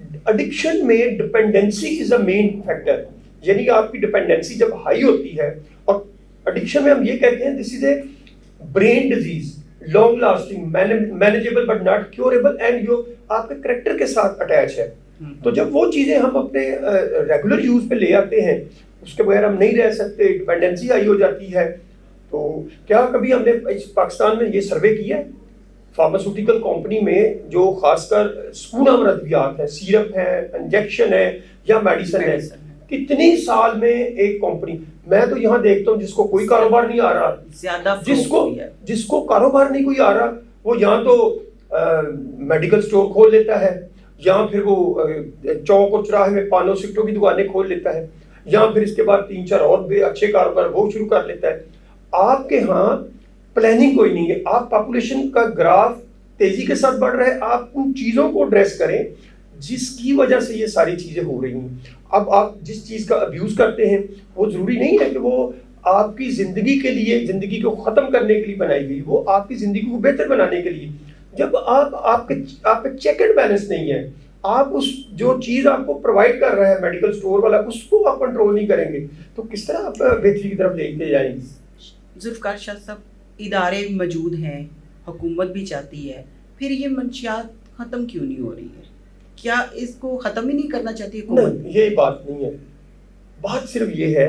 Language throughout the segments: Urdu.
ایڈکشن میں ڈپینڈنسی از اے مین فیکٹر. یعنی آپ کی ڈپینڈنسی جب ہائی ہوتی ہے, اور ایڈکشن میں ہم یہ کہتے ہیں this is a brain disease, long lasting, manageable but not curable, and جو آپ کے کریکٹر کے ساتھ اٹیچ ہے. تو جب وہ چیزیں ہم اپنے ریگولر یوز پہ لے آتے ہیں, اس کے بغیر ہم نہیں رہ سکتے, ڈپینڈنسی ہائی ہو جاتی ہے. تو کیا کبھی ہم نے پاکستان میں یہ سروے کیا ہے فارماسیوٹیکل کمپنی میں, جو خاص کر سکونامر ادویات ہیں, سیرپ ہے, انجیکشن ہے یا میڈیسن ہے, کتنی سال میں ایک کمپنی, میں تو یہاں دیکھتا ہوں جس کو کوئی کاروبار نہیں آ رہا, زیادہ جس کو کاروبار نہیں کوئی آ رہا, وہ یہاں تو میڈیکل سٹور کھول لیتا ہے, یا پھر وہ چوک اور چوراہے میں پانوں سکٹوں کی دکانیں کھول لیتا ہے, یا پھر اس کے بعد 3-4 اور بھی اچھے کاروبار وہ شروع کر لیتا ہے. آپ کے ہاں پلاننگ کوئی نہیں ہے. آپ پاپولیشن کا گراف تیزی کے ساتھ بڑھ رہا ہے, آپ ان چیزوں کو ایڈریس کریں جس کی وجہ سے یہ ساری چیزیں ہو رہی ہیں. اب آپ جس چیز کا ابیوز کرتے ہیں وہ ضروری نہیں ہے کہ وہ آپ کی زندگی کے لیے, زندگی کو ختم کرنے کے لیے بنائی گئی, وہ آپ کی زندگی کو بہتر بنانے کے لیے. جب آپ کے چیک اینڈ بیلنس نہیں ہے, آپ اس جو چیز آپ کو پرووائڈ کر رہا ہے میڈیکل سٹور والا, اس کو آپ کنٹرول نہیں کریں گے, تو کس طرح آپ بہتری کی طرف لے جائیں گے. ذوالفقار شاہ صاحب, ادارے موجود ہیں, حکومت بھی چاہتی ہے, پھر یہ منشیات ختم کیوں نہیں ہو رہی ہے؟ کیا اس کو ختم ہی نہیں کرنا چاہتی حکومت؟ نہیں, یہ بات نہیں ہے. بات صرف یہ ہے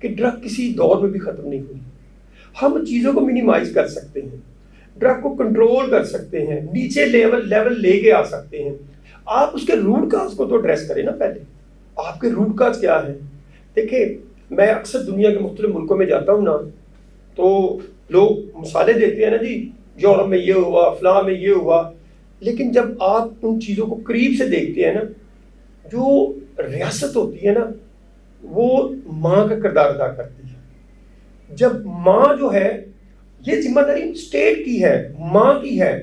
کہ ڈرگ کسی دور میں بھی ختم نہیں ہوئی. ہم چیزوں کو منیمائز کر سکتے ہیں, ڈرگ کو کنٹرول کر سکتے ہیں, نیچے لیول لے کے آ سکتے ہیں. آپ اس کے روٹ کاز کو تو ایڈریس کریں نا پہلے. آپ کے روٹ کاز کیا ہے؟ دیکھیں, میں اکثر دنیا کے مختلف ملکوں میں جاتا ہوں نا, تو لوگ مثالیں دیتے ہیں نا, جی یورپ میں یہ ہوا, فلاں میں یہ ہوا, لیکن جب آپ ان چیزوں کو قریب سے دیکھتے ہیں نا, جو ریاست ہوتی ہے نا وہ ماں کا کردار ادا کرتی ہے. جب ماں جو ہے, یہ ذمہ داری اسٹیٹ کی ہے, ماں کی ہے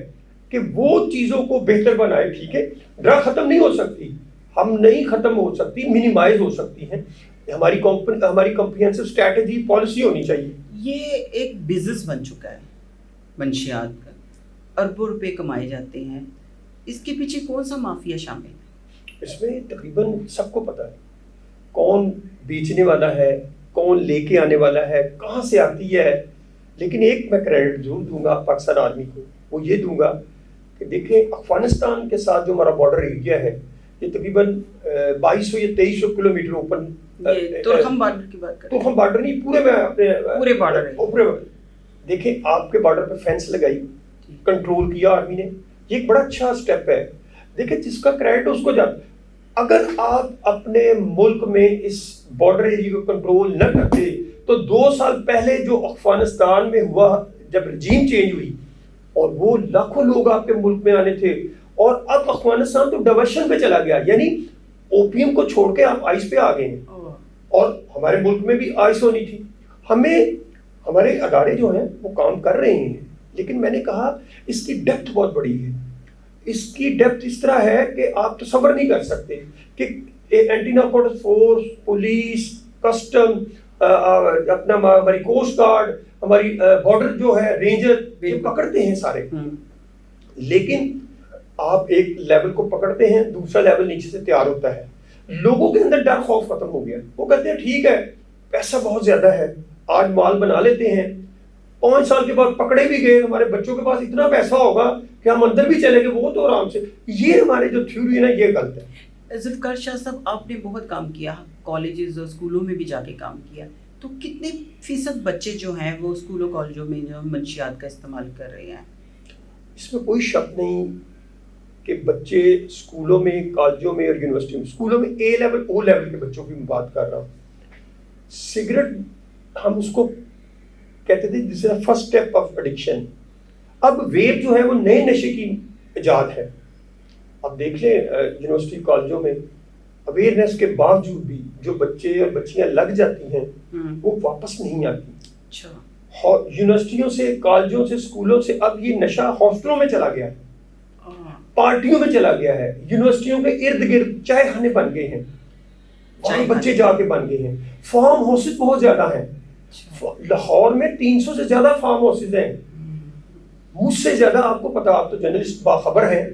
کہ وہ چیزوں کو بہتر بنائے. ٹھیک ہے, ڈرگ ختم نہیں ہو سکتی, ہم نہیں ختم ہو سکتی, منیمائز ہو سکتی ہیں. ہماری کمپریہنسو اسٹریٹجی پالیسی ہونی چاہیے. یہ ایک بزنس بن چکا ہے منشیات کا, اربوں روپے کمائے جاتے ہیں. اس کے پیچھے کون سا مافیا شامل ہے؟ اس میں تقریباً سب کو پتہ ہے کون بیچنے والا ہے, کون لے کے آنے والا ہے, کہاں سے آتی ہے. لیکن ایک میں کریڈٹ ضرور دوں گا پاکستان آرمی کو, وہ یہ دوں گا کہ دیکھیں افغانستان کے ساتھ جو ہمارا بارڈر ایریا ہے, یہ تقریباً 2200 یا 2300 کلومیٹر اوپن. تورخم بارڈر کی بات کریں, تورخم بارڈر نہیں, پورے میں اپنے پورے بارڈر ہے. دیکھیں آپ کے بارڈر پہ فینس لگائی, کنٹرول کیا آرمی نے, یہ ایک بڑا اچھا سٹیپ ہے. دیکھیں جس کا کریڈٹ اس کو جاتا. اگر آپ اپنے ملک میں اس بارڈر ایریا کو کنٹرول نہ کرتے تو 2 سال پہلے جو افغانستان میں ہوا, جب رجیم چینج ہوئی اور وہ لاکھوں لوگ آپ کے ملک میں آنے تھے, اور اب افغانستان تو ڈائیورشن پہ چلا گیا, یعنی اوپیم کو چھوڑ کے آپ آئس پہ آ گئے ہیں. اور ہمارے ملک میں بھی آئس ہونی تھی. ہمارے ادارے جو ہیں وہ کام کر رہے ہیں, لیکن میں نے کہا اس کی ڈیپتھ بہت بڑی ہے. اس کی ڈیپتھ اس طرح ہے کہ آپ تصور نہیں کر سکتے کہ anti narcotics force, police, custom, اپنا ہماری کوسٹ گارڈ, ہماری بارڈر جو ہے رینجر, یہ پکڑتے ہیں سارے. لیکن آپ ایک لیول کو پکڑتے ہیں, دوسرا لیول نیچے سے تیار ہوتا ہے. لوگوں کے اندر ڈر خوف ختم ہو گیا. وہ کہتے ہیں ٹھیک ہے پیسہ بہت زیادہ ہے, آج مال بنا لیتے ہیں, 5 سال کے بعد پکڑے بھی گئے, ہمارے بچوں کے پاس اتنا پیسہ ہوگا کہ ہم اندر بھی چلے گئے, وہ تو آرام سے. یہ ہمارے جو تھیوری ہے نا, یہ غلط ہے. ذوالفقار شاہ صاحب, آپ نے بہت کام کیا, کالجز اور اسکولوں میں بھی جا کے کام کیا, تو کتنے فیصد بچے جو ہیں وہ اسکولوں کالجوں میں جو منشیات کا استعمال کر رہے ہیں؟ اس میں کوئی شک نہیں کہ بچے اسکولوں میں, کالجوں میں اور یونیورسٹی میں, اسکولوں میں اے لیول او لیول کے بچوں کی بات کر رہا ہوں. سگریٹ ہم اس کو کہتے تھے دس از فرسٹ اسٹیپ آف ایڈکشن. اب ویپ جو ہے وہ نئے نشے کی ایجاد ہے. اب دیکھ لیں یونیورسٹی کالجوں میں اویئرنیس کے باوجود بھی جو بچے اور بچیاں لگ جاتی ہیں وہ واپس نہیں آتی. یونیورسٹیوں سے, کالجوں سے, اسکولوں سے اب یہ نشہ ہاسٹلوں میں چلا گیا ہے, پارٹیوں میں چلا گیا ہے. یونیورسٹیوں کے ارد گرد چائے خانے بن گئے ہیں, وہاں بچے جا کے بن گئے ہیں. فارم ہاؤسز بہت زیادہ ہیں. لاہور میں 300 سے زیادہ فارم ہاؤسز ہیں. مجھ سے زیادہ آپ کو پتا, آپ تو جرنلسٹ باخبر ہیں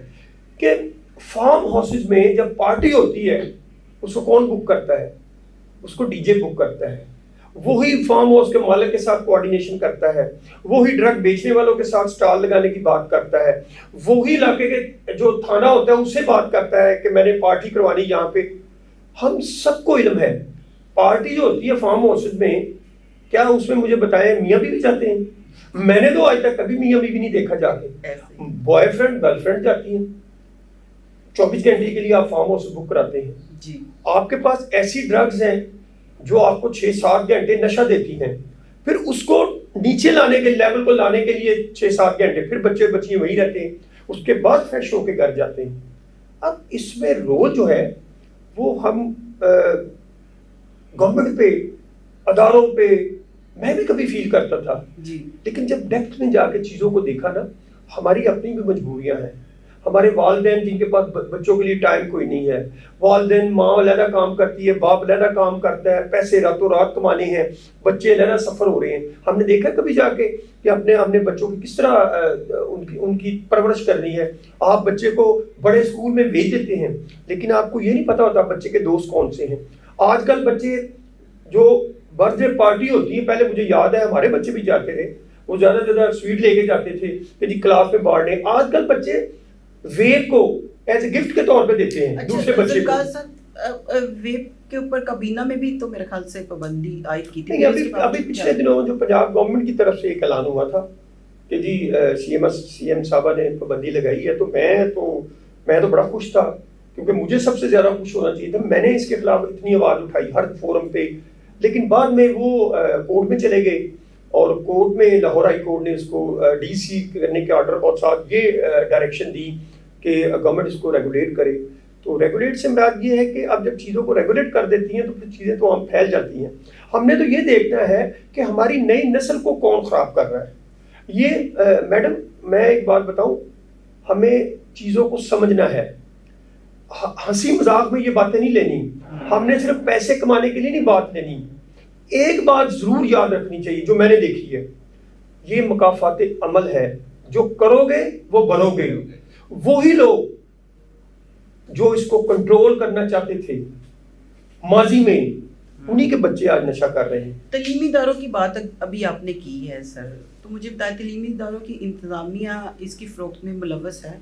کہ فارم ہاؤسز میں جب پارٹی ہوتی ہے اس کو کون بک کرتا ہے؟ اس کو ڈی جے بک کرتا ہے، وہی فارم ہاؤس کے مالک کے ساتھ کوآرڈینیشن کرتا ہے، وہی ڈرگ بیچنے والوں کے ساتھ سٹال لگانے کی بات کرتا ہے، وہی علاقے کے جو تھانہ ہوتا ہے اس سے بات کرتا ہے کہ میں نے پارٹی کروانی یہاں پہ. ہم سب کو علم ہے پارٹی جو ہوتی ہے فارم ہاؤسز میں، کیا اس میں مجھے بتائیں میاں بیوی جاتے ہیں؟ میں نے تو آج تک کبھی میاں بیوی نہیں دیکھا جا کے. بوائے فرینڈ گرل فرینڈ جاتی ہیں، 24 گھنٹے کے لیے آپ فارم ہاؤس بک کراتے ہیں. جی آپ کے پاس ایسی ڈرگز ہیں جو آپ کو 6-7 گھنٹے نشہ دیتی ہیں، پھر اس کو نیچے لانے کے لیول کو لانے کے لیے 6-7 گھنٹے، پھر بچے بچیاں وہیں رہتے ہیں، اس کے بعد فریش ہو کے گھر جاتے ہیں. اب اس میں رول جو ہے وہ ہم گورنمنٹ پہ، اداروں پہ، میں بھی کبھی فیل کرتا تھا جی، لیکن جب ڈیپتھ میں جا کے چیزوں کو دیکھا نا، ہماری اپنی بھی مجبوریاں ہیں. ہمارے والدین جن کے پاس بچوں کے لیے ٹائم کوئی نہیں ہے، والدین ماں علیحدہ کام کرتی ہے، باپ علیحدہ کام کرتا ہے، پیسے راتوں رات کمانے ہیں، بچے علیحدہ سفر ہو رہے ہیں. ہم نے دیکھا کبھی جا کے کہ ہم نے بچوں کی کس طرح ان کی پرورش کرنی ہے. آپ بچے کو بڑے اسکول میں بھیج دیتے ہیں لیکن آپ کو یہ نہیں پتا ہوتا بچے کے دوست کون سے ہیں. آج کل بچے جو برتھ ڈے پارٹی ہوتی ہے، پہلے مجھے یاد ہے ہمارے بچے بھی جاتے تھے، وہ زیادہ سے زیادہ سویٹ لے کے جاتے تھے کہ جی کلاس میں بانٹنے. آج کل بچے ویب کو ایز اے گفٹ کے طور پہ دیتے ہیں دوسرے بچے کو. ویب کے اوپر کابینہ میں بھی تو میرے خیال سے پابندی عائد کی تھی. ابھی پچھلے دنوں جو پنجاب گورنمنٹ کی طرف سے ایک اعلان ہوا تھا کہ جی سی ایم صاحبہ نے پابندی لگائی ہے، تو میں تو بڑا خوش تھا کیونکہ مجھے سب سے زیادہ خوش ہونا چاہیے تھا. میں نے اس کے خلاف اتنی آواز اٹھائی ہر فورم پہ، لیکن بعد میں وہ کورٹ میں چلے گئے اور کورٹ میں لاہور ہائی کورٹ نے اس کو ڈی سی کرنے کے آرڈر اور ساتھ یہ ڈائریکشن دی کہ گورنمنٹ اس کو ریگولیٹ کرے. تو ریگولیٹ سے مراد یہ ہے کہ اب جب چیزوں کو ریگولیٹ کر دیتی ہیں تو پھر چیزیں تو عام پھیل جاتی ہیں. ہم نے تو یہ دیکھنا ہے کہ ہماری نئی نسل کو کون خراب کر رہا ہے. یہ میڈم میں ایک بات بتاؤں، ہمیں چیزوں کو سمجھنا ہے، ہنسی مذاق میں یہ باتیں نہیں لینی. ہم نے صرف پیسے کمانے کے لیے نہیں بات لینی. ایک بات ضرور یاد رکھنی چاہیے جو میں نے دیکھی ہے، یہ مکافات عمل ہے. جو کرو گے وہ بنو گے. وہی لوگ جو اس کو کنٹرول کرنا چاہتے تھے ماضی میں، انہی کے بچے آج نشہ کر رہے ہیں. تعلیمی اداروں کی بات ابھی آپ نے کی ہے سر، تو مجھے بتائیں تعلیمی اداروں کی انتظامیہ اس کی فروخت میں ملوث ہے؟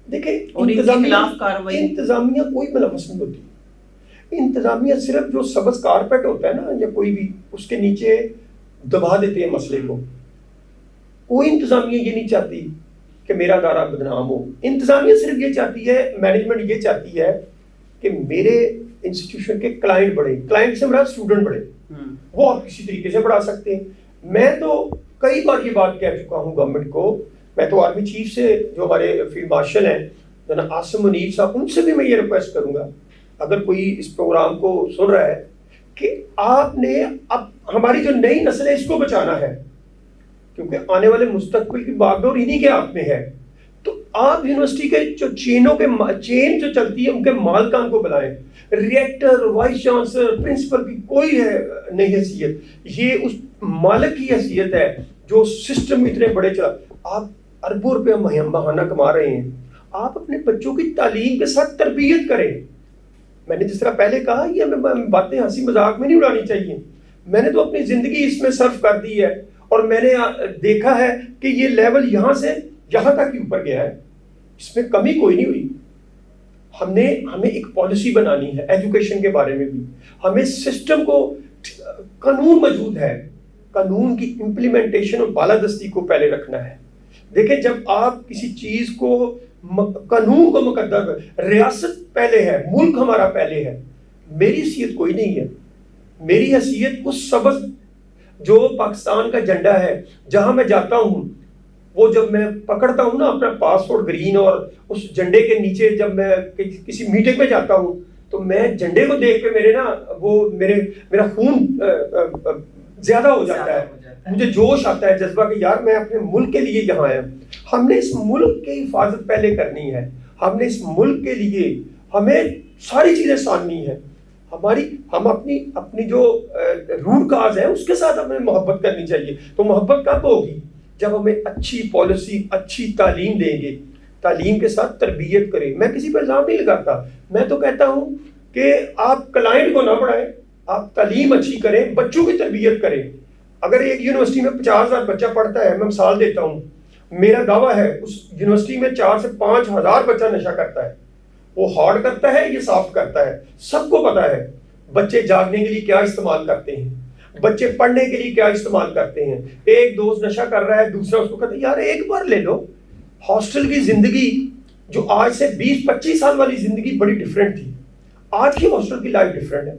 دیکھیں اور ان کے خلاف کارروائی؟ انتظامیہ کوئی ملوث نہیں ہوتی. انتظامیہ صرف جو سبز کارپیٹ ہوتا ہے نا یا کوئی بھی، اس کے نیچے دبا دیتے ہیں مسئلے کو. کوئی انتظامیہ یہ نہیں چاہتی کہ میرا ادارہ بدنام ہو. انتظامیہ صرف یہ چاہتی ہے، مینجمنٹ یہ چاہتی ہے کہ میرے انسٹیٹیوشن کے کلائنٹ بڑھیں. کلائنٹ سے مراد اسٹوڈنٹ بڑھیں، وہ آپ کسی طریقے سے بڑھا سکتے ہیں. میں تو کئی بار یہ بات کہہ چکا ہوں گورنمنٹ کو. میں تو آرمی چیف سے، جو ہمارے فیلڈ مارشل ہیں جناب عاصم منیر صاحب، ان سے بھی میں یہ ریکویسٹ کروں گا اگر کوئی اس پروگرام کو سن رہا ہے کہ آپ نے اب ہماری جو نئی نسل ہے اس کو بچانا ہے، کیونکہ آنے والے مستقبل کی باغ ڈور انہی کے ہاتھ میں ہے. تو آپ یونیورسٹی کے جو چین جو چلتی ہے ان کے مالکان کو بلائیں. ریکٹر، وائس چانسلر، پرنسپل کی کوئی نہیں حیثیت. یہ اس مالک کی حیثیت ہے جو سسٹم اتنے بڑے چلا. آپ اربوں روپے ماہانہ کما رہے ہیں، آپ اپنے بچوں کی تعلیم کے ساتھ تربیت کریں. میں نے جس طرح پہلے کہا یہ باتیں ہنسی مذاق میں نہیں اڑانی چاہیے. میں نے تو اپنی زندگی اس میں صرف کر دی ہے اور میں نے دیکھا ہے کہ یہ لیول یہاں سے یہاں تک ہی اوپر گیا ہے، اس میں کمی کوئی نہیں ہوئی. ہمیں ایک پالیسی بنانی ہے ایجوکیشن کے بارے میں بھی. ہمیں سسٹم کو، قانون موجود ہے، قانون کی امپلیمنٹیشن اور بالادستی کو پہلے رکھنا ہے. دیکھیں جب آپ کسی چیز کو، قانون کو مقدر، ریاست پہلے ہے، ملک ہمارا پہلے ہے. میری حیثیت کوئی نہیں ہے. میری حیثیت اس سبز جو پاکستان کا جھنڈا ہے، جہاں میں جاتا ہوں، وہ جب میں پکڑتا ہوں نا اپنا پاسپورٹ گرین اور اس جھنڈے کے نیچے جب میں کسی میٹنگ میں جاتا ہوں تو میں جھنڈے کو دیکھ کے میرا خون زیادہ ہو جاتا ہے. مجھے جوش آتا ہے، جذبہ کہ یار میں اپنے ملک کے لیے یہاں آیا. ہم نے اس ملک کی حفاظت پہلے کرنی ہے. ہم نے اس ملک کے لیے ہمیں ساری چیزیں ساننی ہے. ہم اپنی جو روٹ کاز ہے اس کے ساتھ ہمیں محبت کرنی چاہیے. تو محبت کب ہوگی؟ جب ہمیں اچھی پالیسی، اچھی تعلیم دیں گے. تعلیم کے ساتھ تربیت کریں. میں کسی پہ الزام نہیں لگاتا, میں تو کہتا ہوں کہ آپ کلائنٹ کو نہ پڑھائیں, آپ تعلیم اچھی کریں, بچوں کی تربیت کریں. اگر ایک یونیورسٹی میں 50,000 بچہ پڑھتا ہے, میں مثال دیتا ہوں, میرا دعویٰ ہے اس یونیورسٹی میں 4 سے 5 ہزار بچہ نشہ کرتا ہے. وہ ہارڈ کرتا ہے یا سافٹ کرتا ہے, سب کو پتا ہے. بچے جاگنے کے لیے کیا استعمال کرتے ہیں, بچے پڑھنے کے لیے کیا استعمال کرتے ہیں. ایک دوست نشہ کر رہا ہے, دوسرا اس کو کہتا ہے یار ایک بار لے لو. ہاسٹل کی زندگی جو آج سے 20-25 سال والی زندگی بڑی ڈیفرنٹ تھی, آج کی ہاسٹل کی لائف ڈیفرنٹ ہے.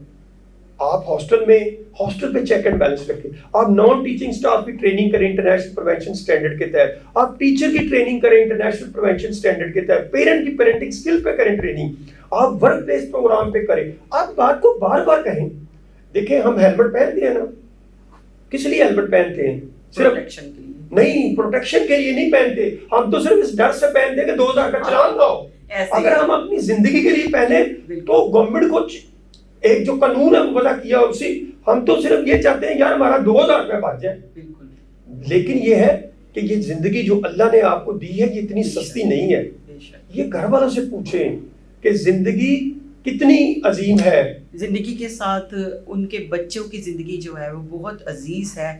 آپ ہاسٹل پہ چیک اینڈ بیلنس رکھیں. آپ نان ٹیچنگ سٹاف کی ٹریننگ کریں انٹرنیشنل پریونشن سٹینڈرڈ کے تحت, آپ ٹیچر کی ٹریننگ کریں انٹرنیشنل پریونشن سٹینڈرڈ کے تحت, پیرنٹ کی پیرنٹنگ سکل پہ کریں ٹریننگ, آپ ورک پلیس پروگرام پہ کریں. آپ بات کو بار بار کہیں. دیکھیں ہم ہیلمٹ پہنتے ہیں نا, کس لیے ہیلمٹ پہنتے ہیں؟ صرف پروٹیکشن کے لیے نہیں, پروٹیکشن کے لیے نہیں پہنتے, ہم تو صرف اس ڈر سے پہنتے ہیں کہ 2000 کا چلان لاؤ. اگر ہم اپنی زندگی کے لیے پہنے تو گورنمنٹ کو ایک جو قانون ہے وضع کیا اسی, ہم تو صرف یہ چاہتے ہیں یار ہمارا 2000 روپے بچ جائے. لیکن یہ ہے کہ یہ زندگی جو اللہ نے آپ کو دی ہے یہ اتنی سستی نہیں ہے. یہ گھر والوں سے پوچھیں کہ زندگی کتنی عظیم ہے. زندگی کے ساتھ ان کے بچوں کی زندگی جو ہے وہ بہت عزیز ہے.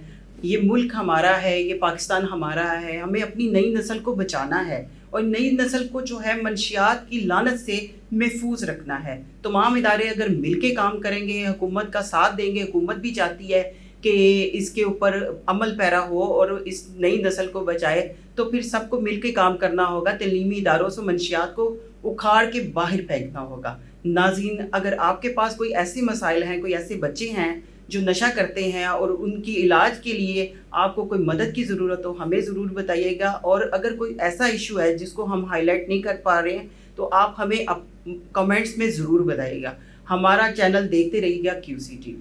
یہ ملک ہمارا ہے, یہ پاکستان ہمارا ہے, ہمیں اپنی نئی نسل کو بچانا ہے اور نئی نسل کو جو ہے منشیات کی لعنت سے محفوظ رکھنا ہے. تمام ادارے اگر مل کے کام کریں گے, حکومت کا ساتھ دیں گے, حکومت بھی چاہتی ہے کہ اس کے اوپر عمل پیرا ہو اور اس نئی نسل کو بچائے, تو پھر سب کو مل کے کام کرنا ہوگا. تعلیمی اداروں سے منشیات کو اکھاڑ کے باہر پھینکنا ہوگا. ناظرین, اگر آپ کے پاس کوئی ایسے مسائل ہیں, کوئی ایسے بچے ہیں جو نشہ کرتے ہیں اور ان کی علاج کے لیے آپ کو کوئی مدد کی ضرورت ہو, ہمیں ضرور بتائیے گا. اور اگر کوئی ایسا ایشو ہے جس کو ہم ہائی لائٹ نہیں کر پا رہے ہیں تو آپ ہمیں کمنٹس میں ضرور بتائیے گا. ہمارا چینل دیکھتے رہیے گا QC TV.